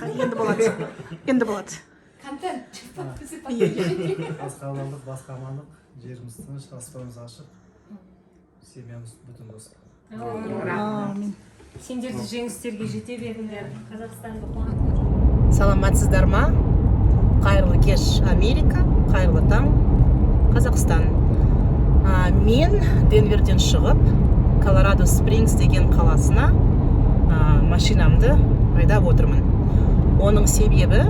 Енді болады. Енді болады. Контент. Басқа амандық, басқа амандық. Жеріміз тыныш, аспанымыз ашық. Семьямыз бүтін болсын. Амин. Сендерді жеңістерге жете беріңдер. Қазақстанды қуантыңдар. Саламатсыздар ма? Қайырлы кеш Америка, қайырлы таң Қазақстан. Мен Денверден шығып, Колорадо Спрингс деген қаласына машинамды айдап отырмын. Оның себебі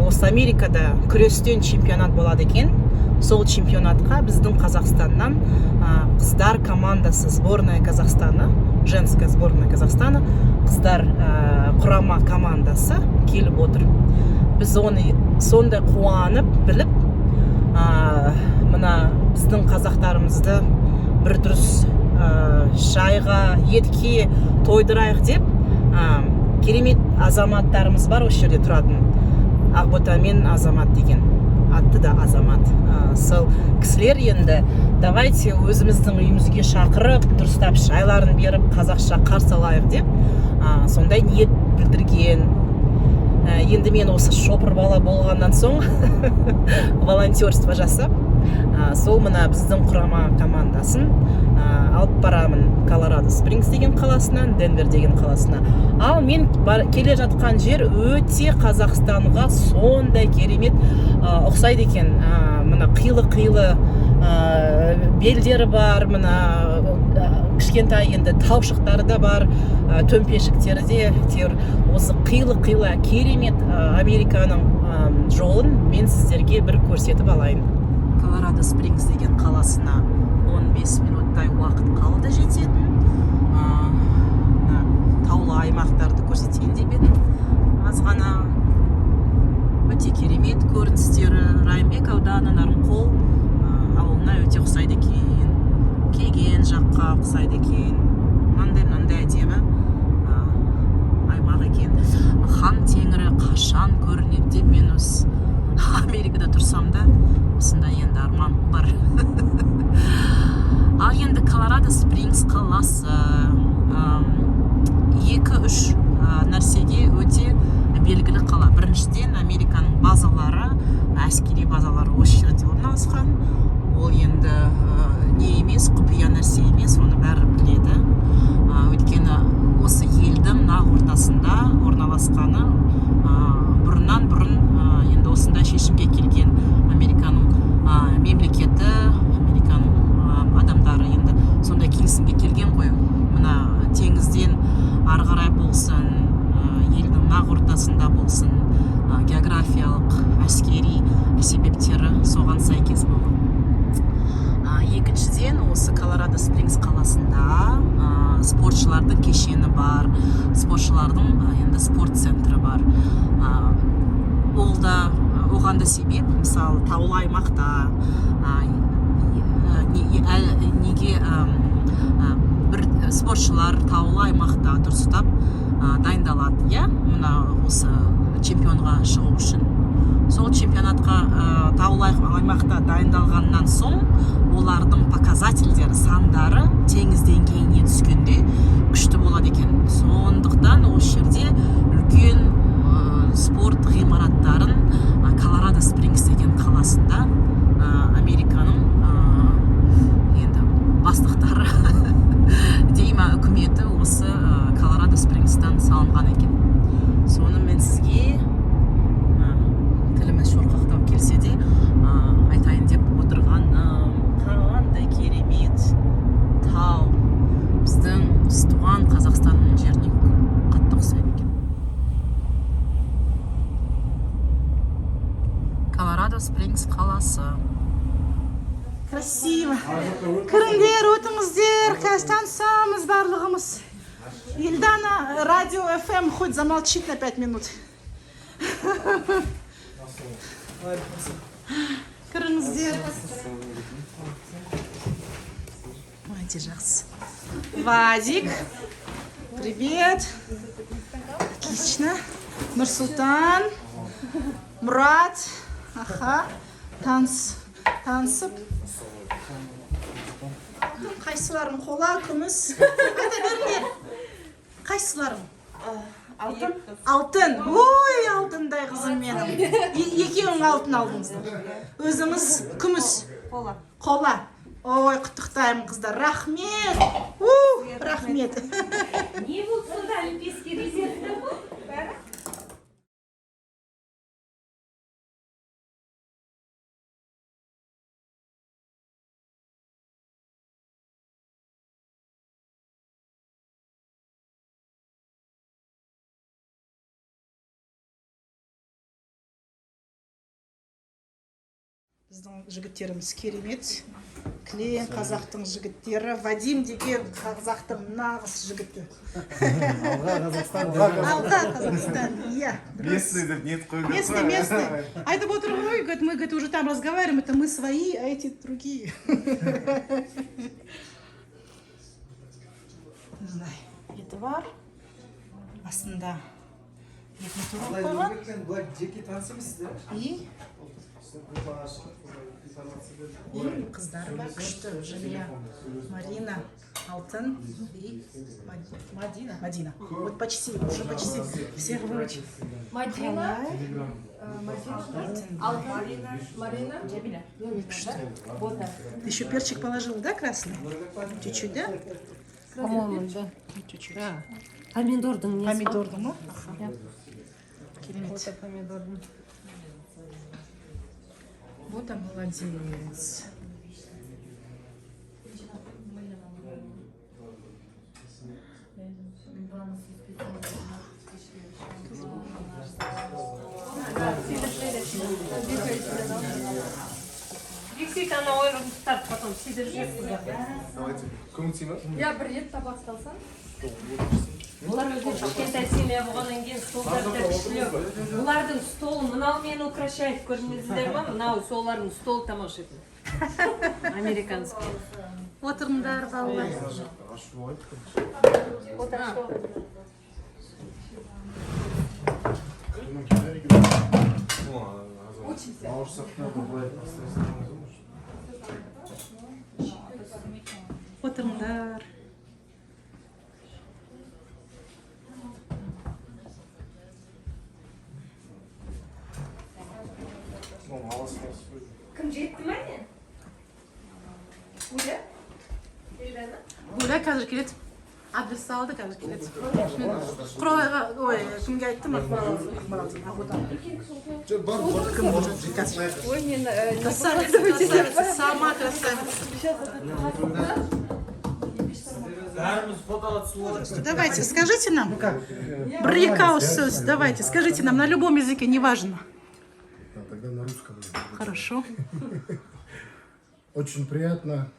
осы Америкада күрестен чемпионат болады екен. Сол чемпионатқа біздің Қазақстаннан қыздар командасы сборная Казахстана, женская сборная Казахстана, қыздар құрама командасы келіп отыр. Біз оны сондай қуанып біліп, мына біздің қазақтарымызды бір дұрыс шайға, етке тойдырайық деп, керемет азаматтарымыз бар осы жерде тұратын. Ақботамен Азамат деген атты да Азамат. Сол кісілер енді давайте өзіміздің үйімізге шақырып, дұрыстап шайларын беріп, қазақша қарсы алайық деп сондай ниет білдірген. Енді мен осы шопыр бала болғаннан соң волонтерство жасап, сол мына біздің құрама командасын алып барамын Колорадо Спрингс деген қаласынан, Денвер деген қаласына. Ал мен келе жатқан жер өте Қазақстанға сондай керемет ұқсайды екен. Мына қилы-қилы белдері бар, мына кішкентай енді таушықтары да бар, төмпешіктері де. Осы қилы-қилы керемет Американың жолын мен сіздерге бір көрсетіп алайын. Колорадо Спрингс деген қаласына 15 минуттай уақыт қалды жететін. Таулы аймақтарды көрсетейін деп едім. Аз ғана өте керемет көріністері. Райымбек ауданы Нарынқол ауылына өте ұқсайды екен. Кеген жаққа ұқсайды екен. Мынандай әдемі аймақ екен. Хан теңірі қашан көрінеді деп мен осы Америкада тұрсам да осындай енді арман бар. Ал енді Колорадо Спрингс қаласы 2-3 нәрсеге өте белгілі қала. Біріншіден, Американың базалары, әскери базалары осы жерде орналасқан. Ол енді не емес, құпия нәрсе емес, оны бәрі біледі. Өйткені осы елдің нақ ортасында орналасқаны бұрыннан бұрын енді осындай шешімге келген Американың мемлекеті, Американың адамдары енді сондай келісімге келген ғой. Мына теңізден ары қарай болсын, елдің нақ ортасында болсын, географиялық, әскери себептері соған сәйкес болған. Екіншіден, осы Колорадо Спрингс қаласында спортшылардың кешені бар, спортшылардың енді спорт центрі бар. Оған да себеп, мысалы, таулы аймақта неге бір спортшылар таулы аймақта дұрыстап дайындалады, иә? Мына осы чемпионға шығу үшін. Сол чемпионатқа таулы аймақта дайындалғаннан соң олардың показательдері, сандары теңіз деңгейіне түскенде күшті болады екен. Сондықтан осы жерде үлкен спорт ғимараттарын Колорадо Спрингс деген қаласында Американың енді бастықтары дейма үкіметі осы Колорадо Спрингстан салынған екен. Соны мен сізге тіліміз шорқақтау келсе де айтайын деп отырғаным. Қандай керемет тау, біздің туған Қазақстанның жеріне қатты ұқсайды екен. Колорадо Спрингс қаласы. Красиво. Кіріңдер, өтіңіздер, станциямыз барлығымыз. Ильдана, радио FM, хоть замолчит на 5 минут. Кіріңіздер. Өте жақсы. Вадик, привет. Отлично. Нұрсұлтан, Мұрат, танысып. Қайсыларың қола, күміс? Айта беріңдер. Қайсыларың? Алтын. Ой, алтындай қызым менің. Екеуің алтын алдыңыздар. Өзіңіз күміс. Қола. Ой, құттықтаймын қыздар. Рахмет. Рахмет. Не болды сонда олимпийский резервтер бұл? Бәрі? Біздің жігіттеріміз керемет. Клеен қазақтың жігіттері. Вадим деген қазақтың нағыз жігіті. Алға Қазақстан. Иә. Местный деп нет қойып Местный. Айтып отыр ғой, мы уже там разговариваем, это мы свои, а эти другие. Мындай еті бар. Астында етін турап қойған. Бұлар жеке таныс емессіздер? И қыздар бар, күшті. Жәмила, Марина, Алтын и Мадина. Вот почти, уже почти всех выучил. Мадина, Марина, Джамиля. Вот так. Ты еще перчик положила, да, красный? Чуть-чуть, да? По-моему, да. Чуть-чуть. Помидордың несі? Помидорды ма? Ja. Керемет. Помидордың. Вот он молодец. Диксит ана ойрын тұтап, потом сидір жеп. Давайте. Комнатина. Я бір рет табақ салсам. Олар өзіне кішкентай семья болғаннан кейін столдарды пішілер. Олардың столы мынау мені украшает, көрдіңіздер ма? Мынау солардың стол тамаш етін. Американский. Отырыңдар, балалар. Отырыңдар. Кім жетті ма не? Гуля? Елдана? Гуля қазір келеді. Адрес салды, қазір келеді. Құралайға, ой, кімге айттым? Ой, мен... Сама красавица. Давайте, скажите нам. Брикаусус, давайте, скажите нам на любом языке, неважно. Тогда на русском. Хорошо. Очень приятно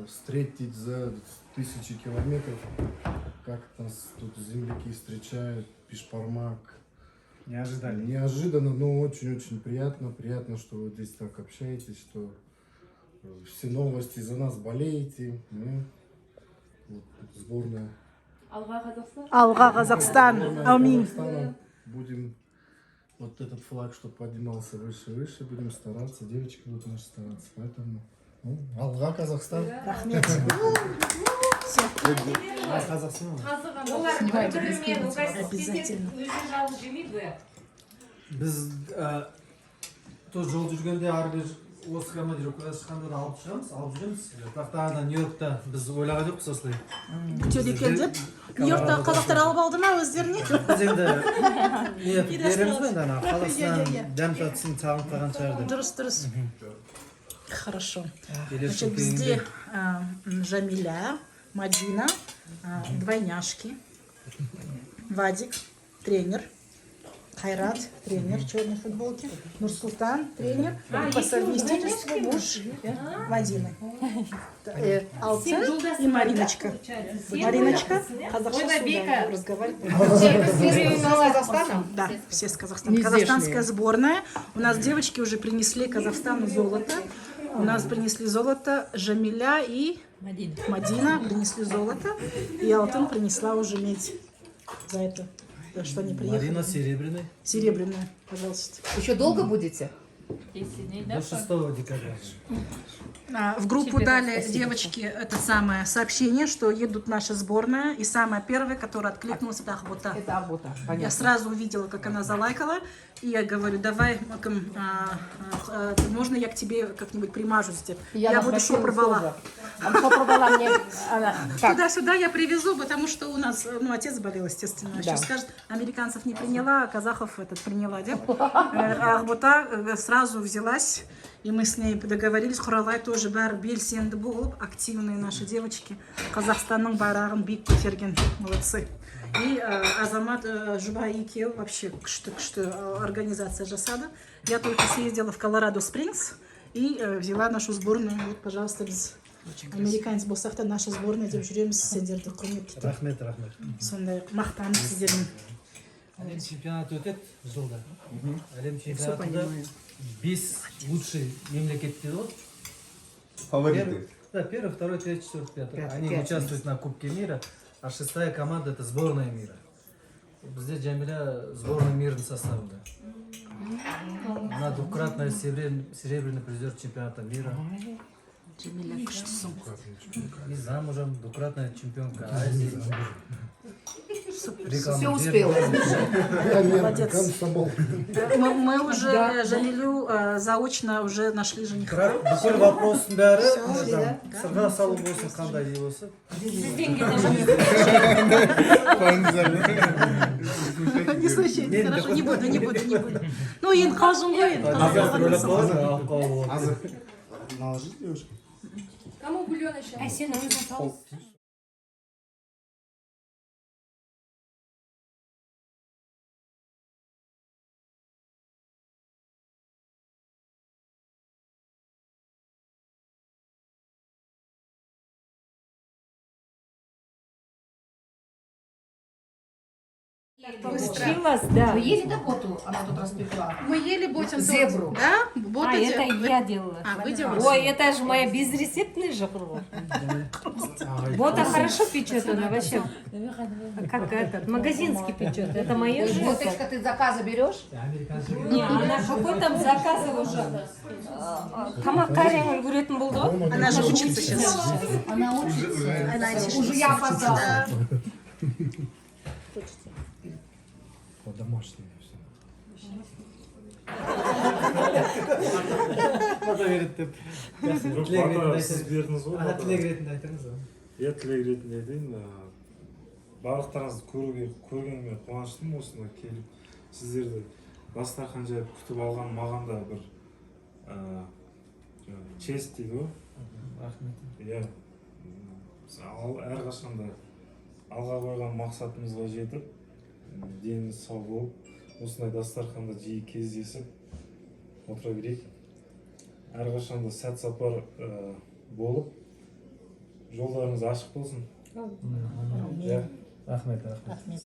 встретить за 1000 километров, как нас тут земляки встречают, Пишпармак. Не ожидали. Неожиданно, но очень-очень приятно. Приятно, что вы здесь так общаетесь, что все новости за нас болеете. Мы, вот, сборная. Алға Қазақстан. Амин. Казахстана. Будем вот этот флаг, чтобы поднимался выше и выше, будем стараться. Девочки будут наши стараться. Поэтому, ну, Алға Казахстан. Рахмет. Қазақстан. Олар бір-бірімен угостить Обязательно. өзі жалғыз жемейді ғой. Біз тоже жол жүргенде ары осы командировкаға шыққанда да алып шығамыз, алып жүреміз. Бірақ та ана Нью-Йоркта біз ойлаған жоқпыз осылай. Күтеді екен деп. Нью-Йорктағы қазақтар алып алды ма өздеріне? Біз енді не береміз ғой енді ана қазақстан дәм татысын сағынтаған шығар деп. Дұрыс. Хорошо. Келесі Значит, жыл бізде келгенде Жамиля, Мадина, двойняшки, Вадик, тренер, Хайрат, тренер черной футболки, Нурсултан, тренер, по совместительству муж Мадины. Алтын и Мариночка. Мариночка, Казахстан, разговаривает. Казахстаном? Да, все с Казахстана. Казахстанская сборная. У нас девочки уже принесли Казахстану золото. У нас принесли золото Жамиля и Мадина принесли золото. И Алтын принесла уже медь за это, за что они приехали. Марина серебряный. Серебряная, пожалуйста. Еще долго будете? До 6 декабря. В группу дали девочки это самое сообщение, что едут наша сборная. И самая первая, которая откликнулась, это Ахбота. Это Ахбота, Я понятно. сразу увидела, как она залайкала. И я говорю, давай, можно я к тебе как-нибудь примажусь? Я буду шопробала. Туда-сюда я привезу, потому что у нас, отец болел, естественно. Сейчас скажет, американцев не приняла, а казахов приняла, да? А Ахбота сразу взялась, и мы с ней договорились. Хуралай тоже бар белсенді болып, активные наши девочки. Казахстанның байрағын биік көтерген, молодцы. И Азамат Жуба Икел вообще күшті организация жасады. Я только съездила в Колорадо Спрингс и взяла нашу сборную. Вот, пожалуйста, біз американец болсақ та наша сборная деп жүреміз, сендерді құрмет етіп. Рахмет. Сондай мақтанып сіздердің. Әлем чемпионаты өтеді жылда. Әлем чемпионатында 5 лучший мемлекет дейді ғой. Фавориты. Да, 1, 2, 3, 4, 5. Они участвуют на Кубке мира, а 6-я команда это сборная мира. Бізде Джамиля сборная мира составында. Она двукратная серебряный призер чемпионата мира. Джамиля күштісің. И замужем, двукратная чемпионка Азии. Все успела. Молодец. Комсомол. Мы уже Жамилю заочно уже нашли жениха. Бірақ бүкіл вопростың бәрі сырға салу болсын, қандай не болсын. Не случайно, хорошо, не буду. Ну, енді қалжың ғой, енді Қазір ойлап қалады, алып қалып Азыр наложить девушка? Кому бульон еще? Сен өзің сал. Получилось, да. Вы ели боту, она тут распекла? Мы ели ботин Зебру. Да? Боту Это я делала. вы делали? Ой, это же моя безрецептная же была. Вот, а хорошо печет она вообще. Как этот, магазинский печет. Это мое же. Боточка, ты заказы берешь? Не, она какой там заказы уже. Тамакарин үлгеретін болды ғой. Она же учится сейчас. Она учится. Она Уже я опоздала. По-домашнему все. Сіз бердіңіз ғой. Тілек ретінде айтыңыз. Иә, тілек ретінде айтайын. Барлықтарыңызды көргеніме қуаныштымын, осында келіп сіздерді дастархан жайып күтіп алған маған да бір честь дейді ғой. Рахмет. Иә, әрқашанда алға қойған мақсатымызға жетіп, деніңіз сау болып, осындай дастарханда жиі кездесіп отыра берейік. Әрқашанда сәт сапар болып, жолдарыңыз ашық болсын. Рахмет.